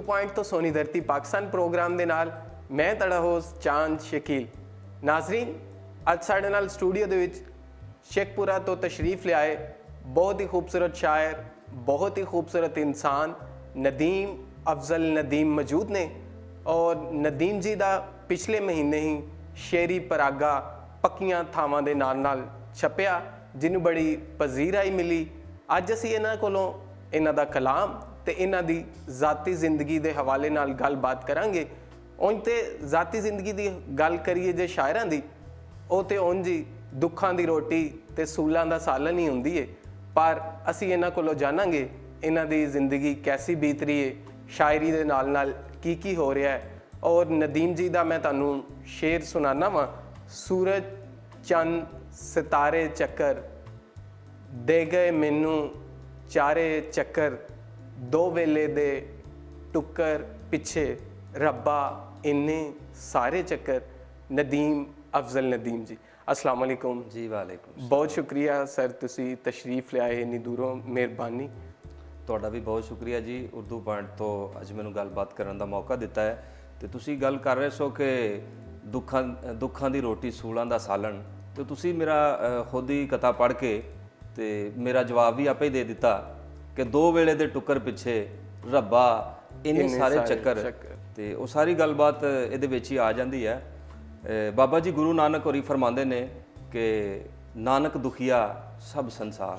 Point ਤੋਂ ਸੋਨੀ ਧਰਤੀ Pakistan programme ਦੇ ਨਾਲ ਮੈਂ ਤੁਹਾਡਾ ਹੋਸਟ ਚਾਂਦ ਸ਼ਕੀਲ। ਨਾਜ਼ਰੀਨ, ਅੱਜ ਸਾਡੇ ਨਾਲ ਸਟੂਡੀਓ ਦੇ ਵਿੱਚ ਸ਼ੇਖਪੁਰਾ ਤੋਂ ਤਸ਼ਰੀਫ ਲਿਆਏ ਬਹੁਤ ਹੀ ਖੂਬਸੂਰਤ ਸ਼ਾਇਰ, ਬਹੁਤ ਹੀ ਖੂਬਸੂਰਤ ਇਨਸਾਨ ਨਦੀਮ ਅਫਜ਼ਲ ਨਦੀਮ ਮੌਜੂਦ ਨੇ। ਔਰ ਨਦੀਮ ਜੀ ਦਾ ਪਿਛਲੇ ਮਹੀਨੇ ਹੀ ਸ਼ੇਰੀ ਪਰਾਗਾ ਪੱਕੀਆਂ ਥਾਵਾਂ ਦੇ ਨਾਲ ਛਪਿਆ, ਜਿਹਨੂੰ ਬੜੀ ਪਜ਼ੀਰਾਈ ਮਿਲੀ। ਅੱਜ ਅਸੀਂ ਇਹਨਾਂ ਕੋਲੋਂ ਇਹਨਾਂ ਦਾ ਕਲਾਮ ਤੇ ਇਹਨਾਂ ਦੀ ਜ਼ਾਤੀ ਜ਼ਿੰਦਗੀ ਦੇ ਹਵਾਲੇ ਨਾਲ ਗੱਲਬਾਤ ਕਰਾਂਗੇ। ਉਂਝ ਤੇ ਜ਼ਾਤੀ ਜ਼ਿੰਦਗੀ ਦੀ ਗੱਲ ਕਰੀਏ ਜੇ ਸ਼ਾਇਰਾਂ ਦੀ, ਉਹ ਤੇ ਉਂਝ ਹੀ ਦੁੱਖਾਂ ਦੀ ਰੋਟੀ ਤੇ ਸੂਲਾਂ ਦਾ ਸਾਲਨ ਹੀ ਹੁੰਦੀ ਏ। ਪਰ ਅਸੀਂ ਇਹਨਾਂ ਕੋਲੋਂ ਜਾਣਾਂਗੇ ਇਹਨਾਂ ਦੀ ਜ਼ਿੰਦਗੀ ਕੈਸੀ ਬੀਤ ਰਹੀ ਏ, ਸ਼ਾਇਰੀ ਦੇ ਨਾਲ ਕੀ ਹੋ ਰਿਹਾ ਹੈ। ਔਰ ਨਦੀਮ ਜੀ ਦਾ ਮੈਂ ਤੁਹਾਨੂੰ ਸ਼ੇਰ ਸੁਣਾਨਾ ਵਾਂ। ਸੂਰਜ ਚੰਨ ਸਿਤਾਰੇ ਚੱਕਰ ਦੇ ਗਏ ਮੈਨੂੰ ਚਾਰੇ ਚੱਕਰ, ਦੋ ਵੇਲੇ ਦੇ ਟੁੱਕਰ ਪਿੱਛੇ ਰੱਬਾ ਇੰਨੇ ਸਾਰੇ ਚੱਕਰ। ਨਦੀਮ ਅਫਜ਼ਲ ਨਦੀਮ ਜੀ, अस्सलाम वालेकुम जी। वालेकुम। बहुत शुक्रिया सर, तुसी तशरीफ लियाए इन्नी दूरों, मेहरबानी। ਤੁਹਾਡਾ ਵੀ ਬਹੁਤ ਸ਼ੁਕਰੀਆ ਜੀ, ਉਰਦੂ ਪੁਆਇੰਟ ਤੋਂ ਅੱਜ ਮੈਨੂੰ ਗੱਲਬਾਤ ਕਰਨ ਦਾ ਮੌਕਾ ਦਿੱਤਾ ਹੈ। ਤੇ ਤੁਸੀਂ ਗੱਲ ਕਰ ਰਹੇ ਸੋ ਕਿ ਦੁੱਖਾਂ ਦੀ ਰੋਟੀ ਸੂਲਾਂ ਦਾ ਸਾਲਣ, ਤੇ ਤੁਸੀਂ ਮੇਰਾ ਖੁਦ ਹੀ ਕਥਾ ਪੜ੍ਹ ਕੇ ਤੇ ਮੇਰਾ ਜਵਾਬ ਵੀ ਆਪੇ ਹੀ ਦੇ ਦਿੱਤਾ ਕਿ ਦੋ ਵੇਲੇ ਦੇ ਟੁੱਕਰ ਪਿੱਛੇ ਰੱਬਾ ਇੰਨੇ ਸਾਰੇ ਚੱਕਰ। ਤੇ ਉਹ ਸਾਰੀ ਗੱਲਬਾਤ ਇਹਦੇ ਵਿੱਚ ਹੀ ਆ ਜਾਂਦੀ ਹੈ। ਬਾਬਾ ਜੀ ਗੁਰੂ ਨਾਨਕ ਹੋਰੀ ਫਰਮਾਉਂਦੇ ਨੇ ਕਿ ਨਾਨਕ ਦੁਖੀਆ ਸਭ ਸੰਸਾਰ।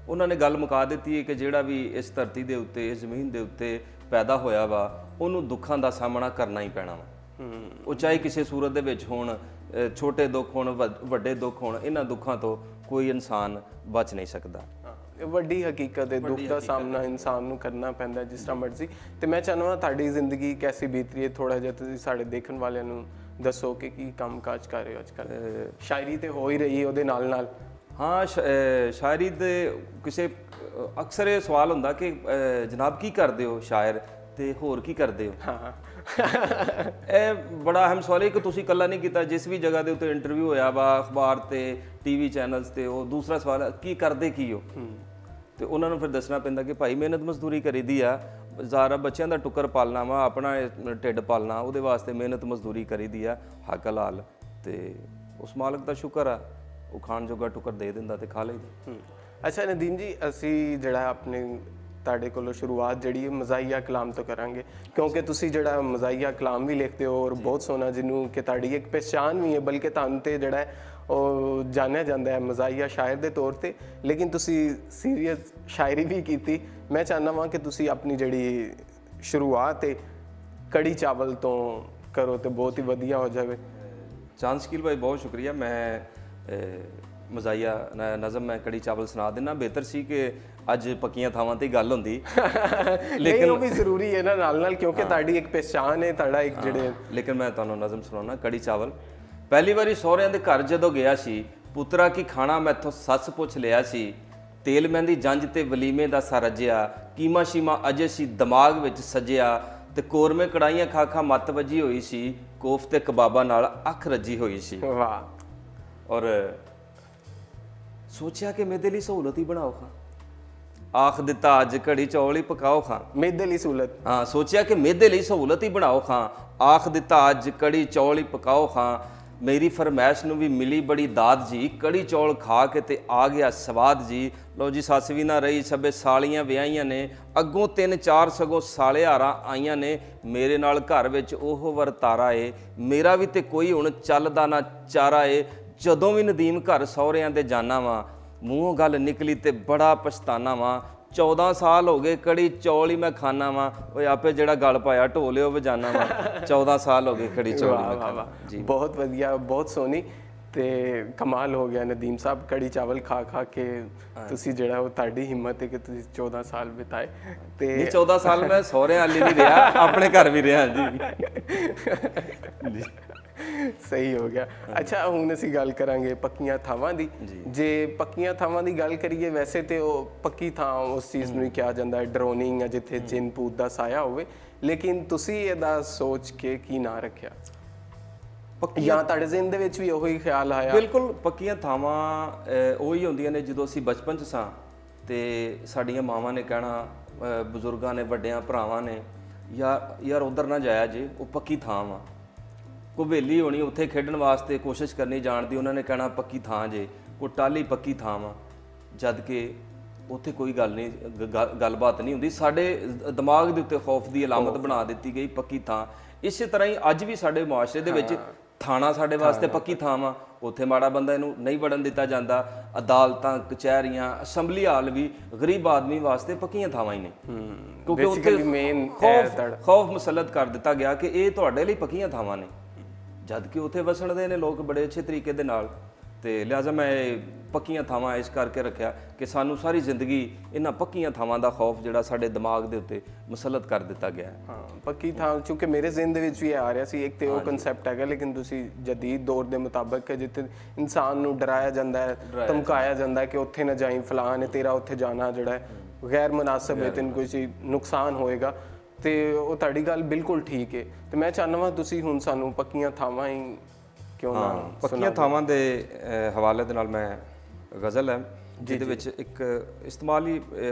ਉਹਨਾਂ ਨੇ ਗੱਲ ਮੁਕਾ ਦਿੱਤੀ ਹੈ ਕਿ ਜਿਹੜਾ ਵੀ ਇਸ ਧਰਤੀ ਦੇ ਉੱਤੇ, ਇਸ ਜ਼ਮੀਨ ਦੇ ਉੱਤੇ ਪੈਦਾ ਹੋਇਆ ਵਾ, ਉਹਨੂੰ ਦੁੱਖਾਂ ਦਾ ਸਾਹਮਣਾ ਕਰਨਾ ਹੀ ਪੈਣਾ ਵਾ। ਉਹ ਚਾਹੇ ਕਿਸੇ ਸੂਰਤ ਦੇ ਵਿੱਚ ਹੋਣ, ਛੋਟੇ ਦੁੱਖ ਹੋਣ, ਵੱਡੇ ਦੁੱਖ ਹੋਣ, ਇਹਨਾਂ ਦੁੱਖਾਂ ਤੋਂ ਕੋਈ ਇਨਸਾਨ ਬਚ ਨਹੀਂ ਸਕਦਾ। ਵੱਡੀ ਹਕੀਕਤ ਹੈ, ਦੁੱਖ ਦਾ ਸਾਹਮਣਾ ਇਨਸਾਨ ਨੂੰ ਕਰਨਾ ਪੈਂਦਾ ਜਿਸ ਤਰ੍ਹਾਂ ਮਰਜ਼ੀ। ਤੇ ਮੈਂ ਚਾਹੁੰਦਾ ਤੁਹਾਡੀ ਜ਼ਿੰਦਗੀ ਕੈਸੀ ਬੀਤ ਰਹੀ ਹੈ, ਥੋੜਾ ਜਿਹਾ ਤੁਸੀਂ ਸਾਡੇ ਦੇਖਣ ਵਾਲਿਆਂ ਨੂੰ ਦੱਸੋ ਕਿ ਕੀ ਕੰਮ ਕਾਜ ਕਰ ਰਹੇ ਹੋ ਅੱਜ ਕੱਲ੍ਹ। ਸ਼ਾਇਰੀ ਤੇ ਹੋ ਹੀ ਰਹੀ ਹੈ ਉਹਦੇ ਨਾਲ। ਹਾਂ, ਸ਼ਾਇਰੀ ਦੇ ਕਿਸੇ ਅਕਸਰ ਇਹ ਸਵਾਲ ਹੁੰਦਾ ਕਿ ਜਨਾਬ ਕੀ ਕਰਦੇ ਹੋ ਸ਼ਾਇਰ, ਤੇ ਹੋਰ ਕੀ ਕਰਦੇ ਹੋ। ਹਾਂ ਇਹ ਬੜਾ ਅਹਿਮ ਸਵਾਲ ਹੈ ਕਿ ਤੁਸੀਂ ਇਕੱਲਾ ਨਹੀਂ ਕੀਤਾ। ਜਿਸ ਵੀ ਜਗ੍ਹਾ ਦੇ ਉੱਤੇ ਇੰਟਰਵਿਊ ਹੋਇਆ ਵਾ, ਅਖਬਾਰ ਤੇ ਟੀਵੀ ਚੈਨਲਸ ਤੇ, ਉਹ ਦੂਸਰਾ ਸਵਾਲ ਹੈ ਕੀ ਕਰਦੇ ਕੀ ਹੋ। ਤੇ ਉਹਨਾਂ ਨੂੰ ਫਿਰ ਦੱਸਣਾ ਪੈਂਦਾ ਕਿ ਭਾਈ ਮਿਹਨਤ ਮਜ਼ਦੂਰੀ ਕਰੀਦੀ ਆ, ਜ਼ਾਰਾ ਬੱਚਿਆਂ ਦਾ ਟੁੱਕਰ ਪਾਲਣਾ ਵਾ, ਆਪਣਾ ਢਿੱਡ ਪਾਲਣਾ, ਉਹਦੇ ਵਾਸਤੇ ਮਿਹਨਤ ਮਜ਼ਦੂਰੀ ਕਰੀਦੀ ਆ ਹੱਕ ਹਲਾਲ। ਤੇ ਉਸ ਮਾਲਕ ਦਾ ਸ਼ੁਕਰ ਆ, ਉਹ ਖਾਣ ਜੋਗਾ ਟੁੱਕਰ ਦੇ ਦਿੰਦਾ ਤੇ ਖਾ ਲਈਦਾ। ਅੱਛਾ ਨਦੀਮ ਜੀ, ਅਸੀਂ ਜਿਹੜਾ ਆਪਣੇ ਤੁਹਾਡੇ ਕੋਲੋਂ ਸ਼ੁਰੂਆਤ ਜਿਹੜੀ ਮਜ਼ਾਹੀਆ ਕਲਾਮ ਤੋਂ ਕਰਾਂਗੇ, ਕਿਉਂਕਿ ਤੁਸੀਂ ਜਿਹੜਾ ਮਜ਼ਾਹੀਆ ਕਲਾਮ ਵੀ ਲਿਖਦੇ ਹੋ ਔਰ ਬਹੁਤ ਸੋਹਣਾ, ਜਿਹਨੂੰ ਕਿ ਤੁਹਾਡੀ ਇੱਕ ਪਹਿਚਾਣ ਵੀ ਹੈ, ਬਲਕਿ ਤੁਹਾਨੂੰ ਤੇ ਜਿਹੜਾ ਉਹ ਜਾਣਿਆ ਜਾਂਦਾ ਹੈ ਮਜ਼ਾਹੀਆ ਸ਼ਾਇਰ ਦੇ ਤੌਰ ਤੇ। ਲੇਕਿਨ ਤੁਸੀਂ ਸੀਰੀਅਸ ਸ਼ਾਇਰੀ ਵੀ ਕੀਤੀ। ਮੈਂ ਚਾਹੁੰਦਾ ਵਾਂ ਕਿ ਤੁਸੀਂ ਆਪਣੀ ਜਿਹੜੀ ਸ਼ੁਰੂਆਤ ਹੈ ਕੜੀ ਚਾਵਲ ਤੋਂ ਕਰੋ ਤੇ ਬਹੁਤ ਹੀ ਵਧੀਆ ਹੋ ਜਾਵੇ। ਚਾਂਦ ਸ਼ਕੀਲ ਭਾਈ, ਬਹੁਤ ਸ਼ੁਕਰੀਆ। ਮੈਂ ਮਜ਼ਾਹੀਆ ਨਜ਼ਮ ਮੈਂ ਕੜੀ ਚਾਵਲ ਸੁਣਾ ਦੇਣਾ। ਬਿਹਤਰ ਸੀ ਕਿ ਅੱਜ ਪੱਕੀਆਂ ਥਾਵਾਂ ਤੇ ਗੱਲ ਹੁੰਦੀ, ਲੇਕਿਨ ਉਹ ਵੀ ਜ਼ਰੂਰੀ ਹੈ ਨਾ ਨਾਲ, ਕਿਉਂਕਿ ਤੁਹਾਡੀ ਇੱਕ ਪਹਿਚਾਣ ਹੈ, ਤੁਹਾਡਾ ਇੱਕ ਜਿਹੜੇ। ਲੇਕਿਨ ਮੈਂ ਤੁਹਾਨੂੰ ਨਜ਼ਮ ਸੁਣਾਉਣਾ ਕੜੀ ਚਾਵਲ। ਪਹਿਲੀ ਵਾਰੀ ਸਹੁਰਿਆਂ ਦੇ ਘਰ ਜਦੋਂ ਗਿਆ ਸੀ, ਪੁੱਤਰਾ ਕੀ ਖਾਣਾ ਮੈਥੋਂ ਸੱਸ ਪੁੱਛ ਲਿਆ ਸੀ। ਤੇਲ ਮਹਿੰਦੀ ਜੰਝ ਤੇ ਵਲੀਮੇ ਦਾ ਸਾ ਰੱਜਿਆ, ਕੀਮਾ ਸ਼ੀਮਾ ਅਜੇ ਸੀ ਦਿਮਾਗ ਵਿੱਚ ਸਜਿਆ। ਤੇ ਕੋਰਮੇ ਕੜਾਈਆਂ ਖਾ ਖਾ ਮੱਤ ਵੱਜੀ ਹੋਈ ਸੀ, ਕੋਫਤੇ ਕਬਾਬਾਂ ਨਾਲ ਅੱਖ ਰੱਜੀ ਹੋਈ ਸੀ। ਵਾਹ। ਔਰ ਸੋਚਿਆ ਕਿ ਮੇਰੇ ਲਈ ਸਹੂਲਤ ਹੀ ਬਣਾਓ ਖਾਂ, ਆਖ ਦਿੱਤਾ ਅੱਜ ਕੜੀ ਚੌਲ ਹੀ ਪਕਾਓ ਖਾਂ। ਮੇਦੇ ਲਈ ਸਹੂਲਤ। ਹਾਂ, ਸੋਚਿਆ ਕਿ ਮੇਰੇ ਲਈ ਸਹੂਲਤ ਹੀ ਬਣਾਓ ਖਾਂ, ਆਖ ਦਿੱਤਾ ਅੱਜ ਕੜੀ ਚੌਲ ਹੀ ਪਕਾਓ ਖਾਂ। ਮੇਰੀ ਫਰਮੈਸ਼ ਨੂੰ ਵੀ ਮਿਲੀ ਬੜੀ ਦਾਦ ਜੀ, ਕੜੀ ਚੌਲ ਖਾ ਕੇ ਤੇ ਆ ਗਿਆ ਸਵਾਦ ਜੀ। ਲੋ ਜੀ, ਸੱਸ ਵੀ ਨਾ ਰਹੀ, ਸਭੇ ਸਾਲੀਆਂ ਵਿਆਹੀਆਂ ਨੇ, ਅੱਗੋਂ 3-4 ਸਗੋਂ ਸਾਲਿਆਰਾਂ ਆਈਆਂ ਨੇ। ਮੇਰੇ ਨਾਲ ਘਰ ਵਿੱਚ ਉਹ ਵਰਤਾਰਾ ਏ, ਮੇਰਾ ਵੀ ਤੇ ਕੋਈ ਹੁਣ ਚੱਲਦਾ ਨਾ ਚਾਰਾ ਏ। ਜਦੋਂ ਵੀ ਨਦੀਮ ਘਰ ਸਹੁਰਿਆਂ ਦੇ ਜਾਨਾ ਵਾਂ, ਮੂੰਹੋਂ ਗੱਲ ਨਿਕਲੀ ਤੇ ਬੜਾ ਪਛਤਾਨਾ ਵਾਂ। 14 ਸਾਲ ਹੋ ਗਏ ਕੜੀ ਚੌਲ ਹੀ ਮੈਂ ਖਾਨਾ ਵਾਂ। ਓਏ ਆਪੇ ਜਿਹੜਾ ਗਲ ਪਾਇਆ ਢੋਲਿਓ ਵਜਾਨਾ ਵਾਂ। 14 ਸਾਲ ਹੋ ਗਏ ਕੜੀ ਚੌਲ ਹੀ ਮੈਂ ਖਾਨਾ ਜੀ। ਬਹੁਤ ਵਧੀਆ, ਬਹੁਤ ਸੋਹਣੀ ਤੇ ਕਮਾਲ ਹੋ ਗਿਆ ਨਦੀਮ ਸਾਹਿਬ। ਕੜੀ ਚਾਵਲ ਖਾ ਕੇ ਤੁਸੀਂ ਜਿਹੜਾ ਉਹ ਤੁਹਾਡੀ ਹਿੰਮਤ ਹੈ ਕਿ ਤੁਸੀਂ 14 ਸਾਲ ਬਿਤਾਏ। ਤੇ 14 ਸਾਲ ਮੈਂ ਸਹੁਰਿਆਂ ਵਾਲੀ ਨਹੀਂ ਰਿਹਾ, ਆਪਣੇ ਘਰ ਵੀ ਰਿਹਾ ਜੀ। ਸਹੀ ਹੋ ਗਿਆ। ਅੱਛਾ, ਹੁਣ ਅਸੀਂ ਗੱਲ ਕਰਾਂਗੇ ਪੱਕੀਆਂ ਥਾਵਾਂ ਦੀ। ਜੇ ਪੱਕੀਆਂ ਥਾਵਾਂ ਦੀ ਗੱਲ ਕਰੀਏ, ਵੈਸੇ ਤੇ ਉਹ ਪੱਕੀ ਥਾਂ ਉਸ ਚੀਜ਼ ਨੂੰ ਹੀ ਕਿਹਾ ਜਾਂਦਾ ਹੈ, ਡਰੋਨਿੰਗ ਜਾਂ ਜਿੱਥੇ ਜਿੰਨ ਭੂਤ ਦਾ ਸਾਇਆ ਹੋਵੇ। ਲੇਕਿਨ ਤੁਸੀਂ ਇਹਦਾ ਸੋਚ ਕੇ ਕੀ ਨਾਂ ਰੱਖਿਆ, ਜਾਂ ਤੁਹਾਡੇ ਜ਼ਿਹਨ ਦੇ ਵਿੱਚ ਵੀ ਉਹੀ ਖਿਆਲ ਆਇਆ? ਬਿਲਕੁਲ, ਪੱਕੀਆਂ ਥਾਵਾਂ ਉਹੀ ਹੁੰਦੀਆਂ ਨੇ ਜਦੋਂ ਅਸੀਂ ਬਚਪਨ 'ਚ ਸਾਂ ਤੇ ਸਾਡੀਆਂ ਮਾਵਾਂ ਨੇ ਕਹਿਣਾ, ਬਜ਼ੁਰਗਾਂ ਨੇ, ਵੱਡਿਆਂ ਭਰਾਵਾਂ ਨੇ ਯਾਰ ਉਧਰ ਨਾ ਜਾਇਆ ਜੇ, ਉਹ ਪੱਕੀ ਥਾਂ ਵਾ। ਕੋਈ ਹਵੇਲੀ ਹੋਣੀ ਉੱਥੇ ਖੇਡਣ ਵਾਸਤੇ ਕੋਸ਼ਿਸ਼ ਕਰਨੀ ਜਾਣ ਦੀ, ਉਹਨਾਂ ਨੇ ਕਹਿਣਾ ਪੱਕੀ ਥਾਂ ਜੇ, ਕੋਈ ਟਾਹਲੀ ਪੱਕੀ ਥਾਂ ਵਾ, ਜਦ ਕਿ ਉੱਥੇ ਕੋਈ ਗੱਲ ਨਹੀਂ, ਗੱਲਬਾਤ ਨਹੀਂ ਹੁੰਦੀ। ਸਾਡੇ ਦਿਮਾਗ ਦੇ ਉੱਤੇ ਖੌਫ ਦੀ ਅਲਾਮਤ ਬਣਾ ਦਿੱਤੀ ਗਈ ਪੱਕੀ ਥਾਂ। ਇਸੇ ਤਰ੍ਹਾਂ ਹੀ ਅੱਜ ਵੀ ਸਾਡੇ ਮੁਆਸ਼ਰੇ ਦੇ ਵਿੱਚ ਥਾਣਾ ਸਾਡੇ ਵਾਸਤੇ ਪੱਕੀ ਥਾਂ ਵਾ, ਉੱਥੇ ਮਾੜਾ ਬੰਦਾ ਇਹਨੂੰ ਨਹੀਂ ਵੜਨ ਦਿੱਤਾ ਜਾਂਦਾ। ਅਦਾਲਤਾਂ, ਕਚਹਿਰੀਆਂ, ਅਸੈਂਬਲੀ ਹਾਲ ਵੀ ਗਰੀਬ ਆਦਮੀ ਵਾਸਤੇ ਪੱਕੀਆਂ ਥਾਵਾਂ ਹੀ ਨੇ, ਕਿਉਂਕਿ ਉੱਥੇ ਖੌਫ ਮੁਸੱਲਤ ਕਰ ਦਿੱਤਾ ਗਿਆ ਕਿ ਇਹ ਤੁਹਾਡੇ ਲਈ ਪੱਕੀਆਂ ਥਾਵਾਂ ਨੇ, ਜਦ ਕਿ ਉੱਥੇ ਵਸਣਦੇ ਨੇ ਲੋਕ ਬੜੇ ਅੱਛੇ ਤਰੀਕੇ ਦੇ ਨਾਲ। ਤੇ ਲਿਹਾਜ਼ਾ ਮੈਂ ਇਹ ਪੱਕੀਆਂ ਥਾਵਾਂ ਇਸ ਕਰਕੇ ਰੱਖਿਆ ਕਿ ਸਾਨੂੰ ਸਾਰੀ ਜ਼ਿੰਦਗੀ ਇਹਨਾਂ ਪੱਕੀਆਂ ਥਾਵਾਂ ਦਾ ਖੌਫ ਜਿਹੜਾ ਸਾਡੇ ਦਿਮਾਗ ਦੇ ਉੱਤੇ ਮੁਸੱਲਤ ਕਰ ਦਿੱਤਾ ਗਿਆ ਹੈ। ਹਾਂ, ਪੱਕੀ ਥਾਂ, ਕਿਉਂਕਿ ਮੇਰੇ ਜ਼ਿਹਨ ਦੇ ਵਿੱਚ ਵੀ ਇਹ ਆ ਰਿਹਾ ਸੀ। ਇੱਕ ਤੇ ਉਹ ਕਨਸੈਪਟ ਹੈਗਾ, ਲੇਕਿਨ ਤੁਸੀਂ ਜਦੀਦ ਦੌਰ ਦੇ ਮੁਤਾਬਕ ਜਿੱਥੇ ਇਨਸਾਨ ਨੂੰ ਡਰਾਇਆ ਜਾਂਦਾ ਹੈ, ਧਮਕਾਇਆ ਜਾਂਦਾ ਹੈ ਕਿ ਉੱਥੇ ਨਾ ਜਾਈਂ, ਫਲਾਣ ਹੈ, ਤੇਰਾ ਉੱਥੇ ਜਾਣਾ ਜਿਹੜਾ ਹੈ ਗੈਰ ਮੁਨਾਸਬ ਹੈ, ਤੈਨੂੰ ਕੋਈ ਨੁਕਸਾਨ ਹੋਏਗਾ। ਤੇ ਉਹ ਤੁਹਾਡੀ ਗੱਲ ਬਿਲਕੁਲ ਠੀਕ ਹੈ। ਤੇ ਮੈਂ ਚਾਹੁੰਦਾ ਤੁਸੀਂ ਹੁਣ ਸਾਨੂੰ ਪੱਕੀਆਂ ਥਾਵਾਂ ਹੀ ਕਿਉਂ ਨਾ ਪੱਕੀਆਂ ਥਾਵਾਂ ਦੇ ਹਵਾਲੇ ਦੇ ਨਾਲ ਮੈਂ ਗਜ਼ਲ ਹੈ ਜਿਹਦੇ ਵਿੱਚ ਇੱਕ ਇਸਤੇਮਾਲੀ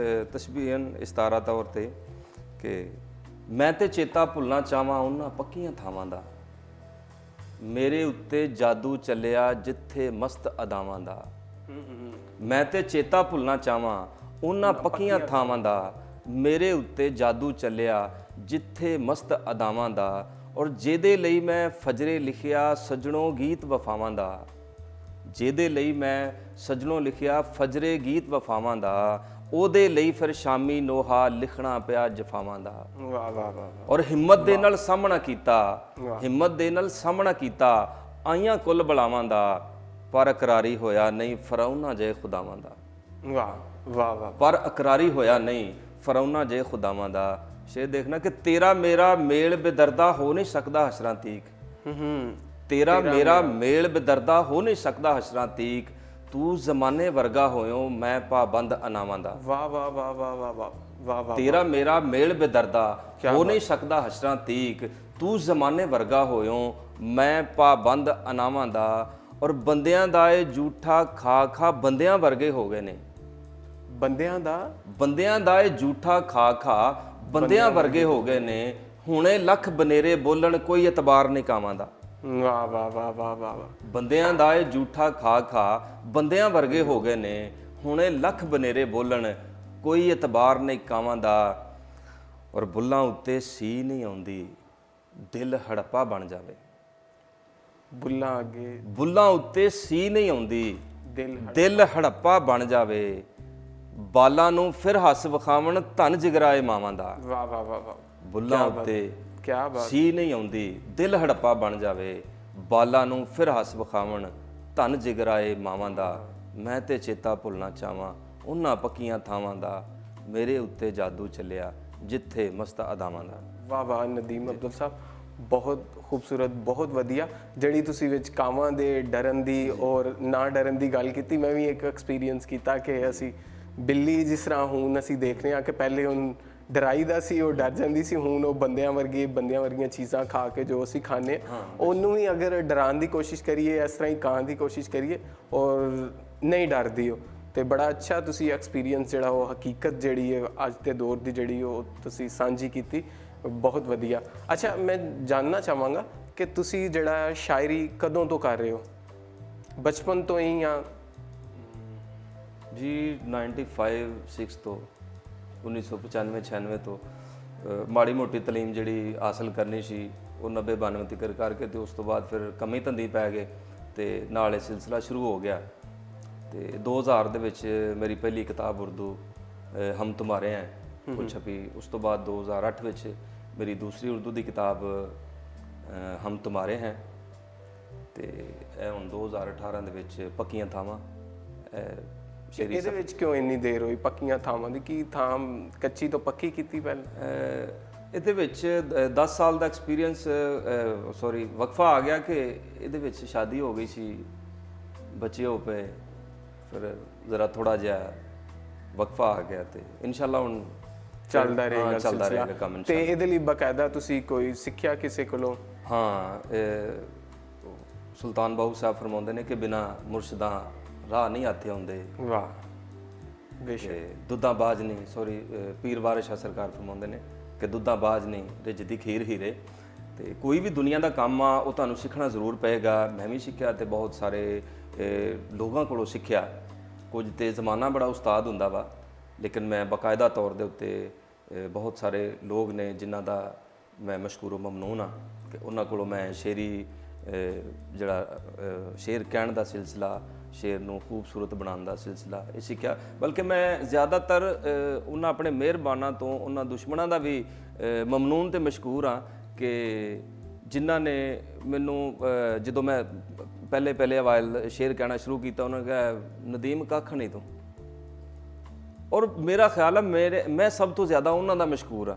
ਤਸ਼ਬੀਹਨ ਇਸਤਾਰਾ ਤੌਰ ਤੇ ਕਿ ਮੈਂ ਤੇ ਚੇਤਾ ਭੁੱਲਣਾ ਚਾਹਾਂ ਉਹਨਾਂ ਪੱਕੀਆਂ ਥਾਵਾਂ ਦਾ, ਮੇਰੇ ਉੱਤੇ ਜਾਦੂ ਚੱਲਿਆ ਜਿੱਥੇ ਮਸਤ ਅਦਾਵਾਂ ਦਾ। ਮੈਂ ਤੇ ਚੇਤਾ ਭੁੱਲਣਾ ਚਾਹਾਂ ਉਹਨਾਂ ਪੱਕੀਆਂ ਥਾਵਾਂ ਦਾ, ਮੇਰੇ ਉੱਤੇ ਜਾਦੂ ਚੱਲਿਆ ਜਿੱਥੇ ਮਸਤ ਅਦਾਵਾਂ ਦਾ। ਔਰ ਜਿਹਦੇ ਲਈ ਮੈਂ ਫਜਰੇ ਲਿਖਿਆ ਸਜਣੋਂ ਗੀਤ ਵਫਾਵਾਂ ਦਾ, ਜਿਹਦੇ ਲਈ ਮੈਂ ਸਜਣੋਂ ਲਿਖਿਆ ਫਜਰੇ ਗੀਤ ਵਫਾਵਾਂ ਦਾ, ਉਹਦੇ ਲਈ ਫਿਰ ਸ਼ਾਮੀ ਨੋਹਾ ਲਿਖਣਾ ਪਿਆ ਜਫਾਵਾਂ ਦਾ। ਵਾਹ ਵਾਹ ਵਾਹ। ਔਰ ਹਿੰਮਤ ਦੇ ਨਾਲ ਸਾਹਮਣਾ ਕੀਤਾ, ਹਿੰਮਤ ਦੇ ਨਾਲ ਸਾਹਮਣਾ ਕੀਤਾ ਆਈਆਂ ਕੁੱਲ ਬਲਾਵਾਂ ਦਾ, ਪਰ ਇਕਰਾਰੀ ਹੋਇਆ ਨਹੀਂ ਫਰਾਉਨਾ ਜੇ ਖੁਦਾਵਾਂ ਦਾ। ਵਾਹ ਵਾਹ ਵਾਹ। ਪਰ ਇਕਰਾਰੀ ਹੋਇਆ ਨਹੀਂ ਫਰਾਉਨਾ ਜੇ ਖੁਦਾਵਾਂ ਦਾ। ਸ਼ੇਰ ਦੇਖਣਾ ਕਿ ਤੇਰਾ ਮੇਰਾ ਮੇਲ ਬੇਦਰਦਾ ਹੋ ਨਹੀਂ ਸਕਦਾ ਹਸ਼ਰਾਂ ਤੀਕ, ਤੇਰਾ ਮੇਰਾ ਮੇਲ ਬੇਦਰਦਾ ਹੋ ਨਹੀਂ ਸਕਦਾ ਹਸ਼ਰਾਂ ਤੀਕ, ਤੂੰ ਜ਼ਮਾਨੇ ਵਰਗਾ ਹੋਇਓ ਮੈਂ ਪਾਬੰਦ ਅਨਾਵਾਂ ਦਾ। ਵਾਹ ਵਾਹ ਵਾਹ ਵਾਹ ਵਾਹ ਵਾਹ ਵਾਹ ਵਾਹ। ਤੇਰਾ ਮੇਰਾ ਮੇਲ ਬੇਦਰਦਾ ਹੋ ਨਹੀਂ ਸਕਦਾ ਹਸ਼ਰਾਂ ਤੀਕ, ਤੂੰ ਜ਼ਮਾਨੇ ਵਰਗਾ ਹੋਇਓ ਮੈਂ ਪਾਬੰਦ ਅਨਾਵਾਂ ਦਾ। ਔਰ ਬੰਦਿਆਂ ਦਾ ਇਹ ਝੂਠਾ ਖਾ ਖਾ ਬੰਦਿਆਂ ਵਰਗੇ ਹੋ ਗਏ ਨੇ, ਬੰਦਿਆਂ ਦਾ ਇਹ ਝੂਠਾ ਖਾ ਖਾ ਬੰਦਿਆਂ ਵਰਗੇ ਹੋ ਗਏ ਨੇ, ਹੁਣੇ ਲੱਖ ਬਨੇਰੇ ਬੋਲਣ ਕੋਈ ਇਤਬਾਰ ਨਹੀਂ ਕਾਵਾਂ ਦਾ। ਵਾਹ ਵਾਹ ਵਾਹ ਵਾਹ ਵਾਹ। ਬੰਦਿਆਂ ਦਾ ਇਹ ਝੂਠਾ ਖਾ ਖਾ ਬੰਦਿਆਂ ਵਰਗੇ ਹੋ ਗਏ ਨੇ, ਹੁਣੇ ਲੱਖ ਬਨੇਰੇ ਬੋਲਣ ਕੋਈ ਇਤਬਾਰ ਨਹੀਂ ਕਾਵਾਂ ਦਾ। ਔਰ ਬੁੱਲਾਂ ਉੱਤੇ ਸੀ ਨਹੀਂ ਆਉਂਦੀ ਦਿਲ ਹੜੱਪਾ ਬਣ ਜਾਵੇ, ਬੁੱਲਾਂ ਅੱਗੇ ਬੁੱਲਾਂ ਉੱਤੇ ਸੀ ਨਹੀਂ ਆਉਂਦੀ ਦਿਲ ਹੜੱਪਾ ਬਣ ਜਾਵੇ, ਬਾਲਾਂ ਨੂੰ ਫਿਰ ਹੱਸ ਵਿਖਾਵਣ ਧਨ ਜਿਗਰਾਏ ਮਾਵਾਂ ਦਾ। ਵਾਹ ਵਾਹ ਵਾਹ ਵਾਹ। ਬੁੱਲਾਂ ਉੱਤੇ ਕਿਆ ਬਾਤ। ਸੀ ਨਹੀਂ ਆਉਂਦੀ ਦਿਲ ਹੜੱਪਾ ਬਣ ਜਾਵੇ, ਬਾਲਾਂ ਨੂੰ ਫਿਰ ਹੱਸ ਵਿਖਾਵਣ ਧਨ ਜਿਗਰਾਏ ਮਾਵਾਂ ਦਾ। ਮੈਂ ਤੇ ਚੇਤਾ ਭੁੱਲਣਾ ਚਾਹਾਂ ਉਹਨਾਂ ਪੱਕੀਆਂ ਥਾਵਾਂ ਦਾ, ਮੇਰੇ ਉੱਤੇ ਜਾਦੂ ਚੱਲਿਆ ਜਿੱਥੇ ਮਸਤ ਅਦਾਵਾਂ ਦਾ। ਵਾਹ ਵਾਹ ਨਦੀਮ ਅਬਦੁਲ ਸਾਹਿਬ, ਬਹੁਤ ਖੂਬਸੂਰਤ, ਬਹੁਤ ਵਧੀਆ। ਜਿਹੜੀ ਤੁਸੀਂ ਵਿੱਚ ਕਾਵਾਂ ਦੇ ਡਰਨ ਦੀ ਔਰ ਨਾ ਡਰਨ ਦੀ ਗੱਲ ਕੀਤੀ, ਮੈਂ ਵੀ ਇੱਕ ਐਕਸਪੀਰੀਅੰਸ ਕੀਤਾ ਕਿ ਅਸੀਂ ਬਿੱਲੀ ਜਿਸ ਤਰ੍ਹਾਂ ਹੁਣ ਅਸੀਂ ਦੇਖਦੇ ਹਾਂ ਕਿ ਪਹਿਲੇ ਹੁਣ ਡਰਾਈਦਾ ਸੀ, ਉਹ ਡਰ ਜਾਂਦੀ ਸੀ, ਹੁਣ ਉਹ ਬੰਦਿਆਂ ਵਰਗੀਆਂ ਚੀਜ਼ਾਂ ਖਾ ਕੇ ਜੋ ਅਸੀਂ ਖਾਂਦੇ ਉਹਨੂੰ ਵੀ ਅਗਰ ਡਰਾਉਣ ਦੀ ਕੋਸ਼ਿਸ਼ ਕਰੀਏ, ਇਸ ਤਰ੍ਹਾਂ ਹੀ ਕਾਂ ਦੀ ਕੋਸ਼ਿਸ਼ ਕਰੀਏ ਔਰ ਨਹੀਂ ਡਰਦੀ ਉਹ, ਤੇ ਬੜਾ ਅੱਛਾ ਤੁਸੀਂ ਐਕਸਪੀਰੀਅੰਸ ਜਿਹੜਾ ਉਹ ਹਕੀਕਤ ਜਿਹੜੀ ਹੈ ਅੱਜ ਦੇ ਦੌਰ ਦੀ ਜਿਹੜੀ ਉਹ ਤੁਸੀਂ ਸਾਂਝੀ ਕੀਤੀ, ਬਹੁਤ ਵਧੀਆ। ਅੱਛਾ, ਮੈਂ ਜਾਣਨਾ ਚਾਹਾਂਗਾ ਕਿ ਤੁਸੀਂ ਜਿਹੜਾ ਸ਼ਾਇਰੀ ਕਦੋਂ ਤੋਂ ਕਰ ਰਹੇ ਹੋ, ਬਚਪਨ ਤੋਂ ਹੀ ਜਾਂ? ਜੀ 95-6 ਤੋਂ 1995-96 ਤੋਂ ਮਾੜੀ ਮੋਟੀ ਤਾਲੀਮ ਜਿਹੜੀ ਹਾਸਲ ਕਰਨੀ ਸੀ ਉਹ 90-92 ਤੱਕ ਕਰਕੇ, ਤੇ ਉਸ ਤੋਂ ਬਾਅਦ ਫਿਰ ਕੰਮੀ ਧੰਦੀ ਪੈ ਗਏ ਤੇ ਨਾਲ ਇਹ ਸਿਲਸਿਲਾ ਸ਼ੁਰੂ ਹੋ ਗਿਆ। ਤੇ 2000 ਦੇ ਵਿੱਚ ਮੇਰੀ ਪਹਿਲੀ ਕਿਤਾਬ ਉਰਦੂ ਹਮ ਤੁਮਾਰੇ ਹੈ ਉਹ ਛਪੀ। ਉਸ ਤੋਂ ਬਾਅਦ 2008 ਵਿੱਚ ਮੇਰੀ ਦੂਸਰੀ ਉਰਦੂ ਦੀ ਕਿਤਾਬ ਹਮ ਤੁਮਾਰੇ ਹੈ, ਤੇ ਇਹ ਹੁਣ 2018 ਦੇ ਵਿੱਚ ਪੱਕੀਆਂ ਥਾਵਾਂ। ਇਹਦੇ ਵਿੱਚ ਕਿਉਂ ਇੰਨੀ ਦੇਰ ਹੋਈ ਪੱਕੀਆਂ ਥਾਵਾਂ ਦੀ? ਕੀ ਥਾਂ ਕੱਚੀ ਤੋਂ ਪੱਕੀ ਕੀਤੀ ਪਹਿਲਾਂ? ਇਹਦੇ ਵਿੱਚ 10 ਸਾਲ ਦਾ ਐਕਸਪੀਰੀਅੰਸ ਵਕਫਾ ਆ ਗਿਆ ਕਿ ਇਹਦੇ ਵਿੱਚ ਸ਼ਾਦੀ ਹੋ ਗਈ ਸੀ, ਬੱਚੇ ਹੋ ਪਏ, ਫਿਰ ਜ਼ਰਾ ਥੋੜਾ ਜਿਹਾ ਵਕਫਾ ਆ ਗਿਆ ਤੇ ਇਨਸ਼ਾਅੱਲਾ ਹੁਣ ਚੱਲਦਾ ਰਹੇਗਾ ਕੰਮ। ਤੇ ਇਹਦੇ ਲਈ ਬਕਾਇਦਾ ਤੁਸੀਂ ਕੋਈ ਸਿੱਖਿਆ ਕਿਸੇ ਕੋਲੋਂ? ਹਾਂ, ਸੁਲਤਾਨ ਬਾਹੂ ਸਾਹਿਬ ਫਰਮਾਉਂਦੇ ਨੇ ਕਿ ਬਿਨਾ ਮੁਰਸ਼ਿਦਾਂ ਰਾਹ ਨਹੀਂ ਆਤੇ ਹੁੰਦੇ। ਵਾਹ ਬੇਸ਼ੱਕ। ਦੁੱਧਾਂ ਬਾਜ ਨਹੀਂ, ਪੀਰ ਵਾਰਿਸ ਸ਼ਾਹ ਸਰਕਾਰ ਫਰਮਾਉਂਦੇ ਨੇ ਕਿ ਦੁੱਧਾਂ ਬਾਝ ਨਹੀਂ ਰਿੱਝਦੀ ਖੀਰ ਹੀਰੇ। ਤੇ ਕੋਈ ਵੀ ਦੁਨੀਆ ਦਾ ਕੰਮ ਆ ਉਹ ਤੁਹਾਨੂੰ ਸਿੱਖਣਾ ਜ਼ਰੂਰ ਪਏਗਾ। ਮੈਂ ਵੀ ਸਿੱਖਿਆ ਤੇ ਬਹੁਤ ਸਾਰੇ ਲੋਕਾਂ ਕੋਲੋਂ ਸਿੱਖਿਆ। ਕੁਝ ਤੇ ਜ਼ਮਾਨਾ ਬੜਾ ਉਸਤਾਦ ਹੁੰਦਾ ਵਾ, ਲੇਕਿਨ ਮੈਂ ਬਾਕਾਇਦਾ ਤੌਰ ਦੇ ਉੱਤੇ ਬਹੁਤ ਸਾਰੇ ਲੋਕ ਨੇ ਜਿਨ੍ਹਾਂ ਦਾ ਮੈਂ ਮਸ਼ਕੂਰ ਮਮਨੂਨ ਹਾਂ ਕਿ ਉਹਨਾਂ ਕੋਲੋਂ ਮੈਂ ਸ਼ੇਰੀ ਜਿਹੜਾ ਸ਼ੇਰ ਕਹਿਣ ਦਾ ਸਿਲਸਿਲਾ, ਸ਼ੇਰ ਨੂੰ ਖੂਬਸੂਰਤ ਬਣਾਉਣ ਦਾ ਸਿਲਸਿਲਾ ਇਹ ਸਿੱਖਿਆ। ਬਲਕਿ ਮੈਂ ਜ਼ਿਆਦਾਤਰ ਉਹਨਾਂ ਆਪਣੇ ਮਿਹਰਬਾਨਾਂ ਤੋਂ, ਉਹਨਾਂ ਦੁਸ਼ਮਣਾਂ ਦਾ ਵੀ ਮਮਨੂਨ ਤੇ ਮਸ਼ਕੂਰ ਹਾਂ ਕਿ ਜਿਨ੍ਹਾਂ ਨੇ ਮੈਨੂੰ ਜਦੋਂ ਮੈਂ ਪਹਿਲੇ ਅਵਾਇਲ ਸ਼ੇਰ ਕਹਿਣਾ ਸ਼ੁਰੂ ਕੀਤਾ, ਉਹਨਾਂ ਨੇ ਕਿਹਾ ਨਦੀਮ ਕੱਖ ਨਹੀਂ ਤੂੰ। ਔਰ ਮੇਰਾ ਖਿਆਲ ਹੈ ਮੈਂ ਸਭ ਤੋਂ ਜ਼ਿਆਦਾ ਉਹਨਾਂ ਦਾ ਮਸ਼ਕੂਰ ਆ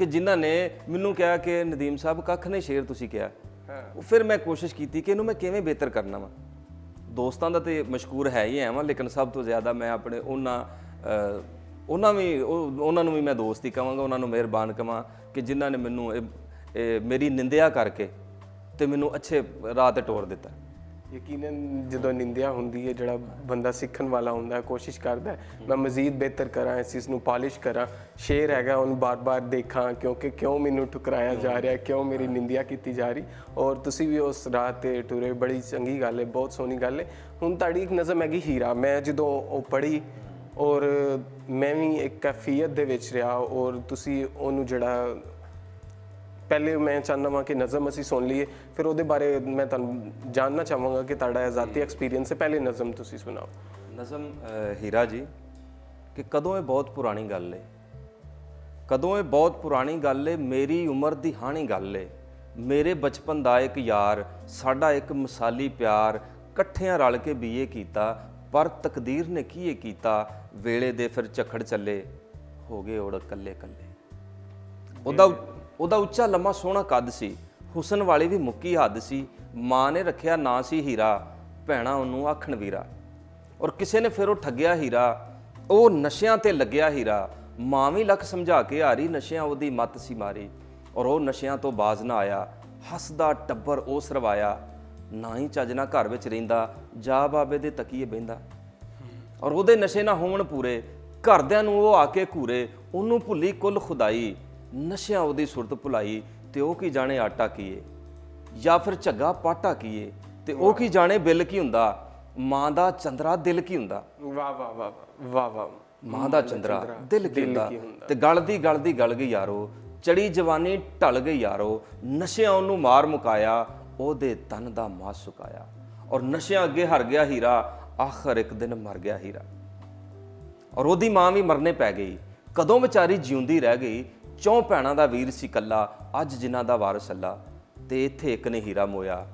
ਜਿਨ੍ਹਾਂ ਨੇ ਮੈਨੂੰ ਕਿਹਾ ਕਿ ਨਦੀਮ ਸਾਹਿਬ ਕੱਖ ਨਹੀਂ ਸ਼ੇਰ ਤੁਸੀਂ ਕਿਹਾ। ਫਿਰ ਮੈਂ ਕੋਸ਼ਿਸ਼ ਕੀਤੀ ਕਿ ਇਹਨੂੰ ਮੈਂ ਕਿਵੇਂ ਬਿਹਤਰ ਕਰਨਾ ਵਾ। ਦੋਸਤਾਂ ਦਾ ਤੇ ਮਸ਼ਕੂਰ ਹੈ ਹੀ ਐਵਾਂ, ਲੇਕਿਨ ਸਭ ਤੋਂ ਜ਼ਿਆਦਾ ਮੈਂ ਆਪਣੇ ਉਹਨਾਂ ਨੂੰ ਵੀ ਮੈਂ ਦੋਸਤ ਹੀ ਕਹਾਂਗਾ, ਉਹਨਾਂ ਨੂੰ ਮਿਹਰਬਾਨ ਕਹਾਂ ਕਿ ਜਿਨ੍ਹਾਂ ਨੇ ਮੈਨੂੰ ਮੇਰੀ ਨਿੰਦਿਆ ਕਰਕੇ ਤੇ ਮੈਨੂੰ ਅੱਛੇ ਰਾਹ ਤੇ ਟੋਰ ਦਿੱਤਾ। ਯਕੀਨਨ ਜਦੋਂ ਨਿੰਦਿਆ ਹੁੰਦੀ ਹੈ, ਜਿਹੜਾ ਬੰਦਾ ਸਿੱਖਣ ਵਾਲਾ ਹੁੰਦਾ ਹੈ ਕੋਸ਼ਿਸ਼ ਕਰਦਾ ਹੈ ਮੈਂ ਮਜ਼ੀਦ ਬਿਹਤਰ ਕਰਾਂ, ਇਸ ਚੀਜ਼ ਨੂੰ ਪਾਲਿਸ਼ ਕਰਾਂ। ਸ਼ੇਰ ਹੈਗਾ ਉਹਨੂੰ ਬਾਰ-ਬਾਰ ਦੇਖਾਂ ਕਿਉਂਕਿ ਕਿਉਂ ਮੈਨੂੰ ਠੁਕਰਾਇਆ ਜਾ ਰਿਹਾ, ਕਿਉਂ ਮੇਰੀ ਨਿੰਦਿਆ ਕੀਤੀ ਜਾ ਰਹੀ। ਔਰ ਤੁਸੀਂ ਵੀ ਉਸ ਰਾਹ ਤੇ ਟੁਰੇ, ਬੜੀ ਚੰਗੀ ਗੱਲ ਹੈ, ਬਹੁਤ ਸੋਹਣੀ ਗੱਲ ਹੈ। ਹੁਣ ਤੁਹਾਡੀ ਇੱਕ ਨਜ਼ਮ ਹੈਗੀ ਹੀਰਾ, ਮੈਂ ਜਦੋਂ ਉਹ ਪੜ੍ਹੀ ਔਰ ਮੈਂ ਵੀ ਇੱਕ ਕੈਫੀਅਤ ਦੇ ਵਿੱਚ ਰਿਹਾ। ਔਰ ਤੁਸੀਂ ਉਹਨੂੰ ਜਿਹੜਾ ਪਹਿਲੇ ਮੈਂ ਚਾਹੁੰਦਾ ਵਾਂ ਕਿ ਨਜ਼ਮ ਅਸੀਂ ਸੁਣ ਲਈਏ, ਫਿਰ ਉਹਦੇ ਬਾਰੇ ਮੈਂ ਤੁਹਾਨੂੰ ਜਾਣਨਾ ਚਾਹਾਂਗਾ ਕਿ ਤੁਹਾਡਾ ਜ਼ਾਤੀ ਐਕਸਪੀਰੀਅੰਸ ਹੈ। ਪਹਿਲੇ ਨਜ਼ਮ ਤੁਸੀਂ ਸੁਣਾਓ। ਨਜ਼ਮ ਹੀਰਾ ਜੀ ਕਿ ਕਦੋਂ ਇਹ ਬਹੁਤ ਪੁਰਾਣੀ ਗੱਲ ਏ, ਕਦੋਂ ਇਹ ਬਹੁਤ ਪੁਰਾਣੀ ਗੱਲ ਏ, ਮੇਰੀ ਉਮਰ ਦੀ ਹਾਣੀ ਗੱਲ ਏ, ਮੇਰੇ ਬਚਪਨ ਦਾ ਇੱਕ ਯਾਰ, ਸਾਡਾ ਇੱਕ ਮਿਸਾਲੀ ਪਿਆਰ, ਇਕੱਠਿਆਂ ਰਲ ਕੇ ਬੀਏ ਕੀਤਾ, ਪਰ ਤਕਦੀਰ ਨੇ ਕੀ ਇਹ ਕੀਤਾ, ਵੇਲੇ ਦੇ ਫਿਰ ਝੱਖੜ ਚੱਲੇ, ਹੋ ਗਏ ਉੜ ਕੱਲੇ ਕੱਲੇ। ਉਹਦਾ ਉੱਚਾ ਲੰਮਾ ਸੋਹਣਾ ਕੱਦ ਸੀ, ਹੁਸਨ ਵਾਲੀ ਵੀ ਮੁੱਕੀ ਹੱਦ ਸੀ, ਮਾਂ ਨੇ ਰੱਖਿਆ ਨਾਂ ਸੀ ਹੀਰਾ, ਭੈਣਾ ਉਹਨੂੰ ਆਖਣ ਵੀਰਾ। ਔਰ ਕਿਸੇ ਨੇ ਫਿਰ ਉਹ ਠੱਗਿਆ ਹੀਰਾ, ਉਹ ਨਸ਼ਿਆਂ ਤੇ ਲੱਗਿਆ ਹੀਰਾ, ਮਾਂ ਵੀ ਲੱਖ ਸਮਝਾ ਕੇ ਹਾਰੀ, ਨਸ਼ਿਆਂ ਉਹਦੀ ਮੱਤ ਸੀ ਮਾਰੀ। ਔਰ ਉਹ ਨਸ਼ਿਆਂ ਤੋਂ ਬਾਜ਼ ਨਾ ਆਇਆ, ਹੱਸਦਾ ਟੱਬਰ ਉਹ ਸਰਵਾਇਆ, ਨਾ ਹੀ ਚੱਜ ਨਾਲ ਘਰ ਵਿੱਚ ਰਹਿੰਦਾ, ਜਾ ਬਾਬੇ ਦੇ ਤਕੀਏ ਬਹਿੰਦਾ। ਔਰ ਉਹਦੇ ਨਸ਼ੇ ਨਾ ਹੋਣ ਪੂਰੇ, ਘਰਦਿਆਂ ਨੂੰ ਉਹ ਆ ਕੇ ਘੂਰੇ, ਉਹਨੂੰ ਭੁੱਲੀ ਕੁੱਲ ਖੁਦਾਈ, ਨਸ਼ਿਆਂ ਉਹਦੀ ਸੁਰਤ ਭੁਲਾਈ, ਤੇ ਉਹ ਕੀ ਜਾਣੇ ਆਟਾ ਕੀਏ ਜਾਂ ਫਿਰ ਝੱਗਾ ਪਾਟਾ ਕੀਏ, ਤੇ ਉਹ ਕੀ ਜਾਣੇ ਬਿੱਲ ਕੀ ਹੁੰਦਾ, ਮਾਂ ਦਾ ਚੰਦਰਾ ਦਿਲ ਕੀ ਹੁੰਦਾ। ਵਾਹ ਵਾਹ ਵਾਹ ਵਾਹ ਵਾਹ। ਮਾਂ ਦਾ ਚੰਦਰਾ ਦਿਲ ਕੀ ਹੁੰਦਾ, ਤੇ ਗਲਦੀ ਗਲ ਗਈ ਯਾਰੋ, ਚੜੀ ਜਵਾਨੀ ਢਲ ਗਈ ਯਾਰੋ, ਨਸ਼ਿਆਂ ਉਹਨੂੰ ਮਾਰ ਮੁਕਾਇਆ, ਉਹਦੇ ਤਨ ਦਾ ਮਾਸ ਸੁਕਾਇਆ। ਔਰ ਨਸ਼ਿਆਂ ਅੱਗੇ ਹਰ ਗਿਆ ਹੀਰਾ, ਆਖਰ ਇੱਕ ਦਿਨ ਮਰ ਗਿਆ ਹੀਰਾ। ਔਰ ਉਹਦੀ ਮਾਂ ਵੀ ਮਰਨੇ ਪੈ ਗਈ, ਕਦੋਂ ਵਿਚਾਰੀ ਜਿਉਂਦੀ ਰਹਿ ਗਈ, ਚੌਂ ਭੈਣਾਂ ਦਾ ਵੀਰ ਸੀ ਕੱਲਾ, ਅੱਜ ਜਿਨ੍ਹਾਂ ਦਾ ਵਾਰਸ ਅੱਲਾ, ਤੇ ਇੱਥੇ ਇੱਕ ਨੇ ਹੀਰਾ ਮੋਇਆ,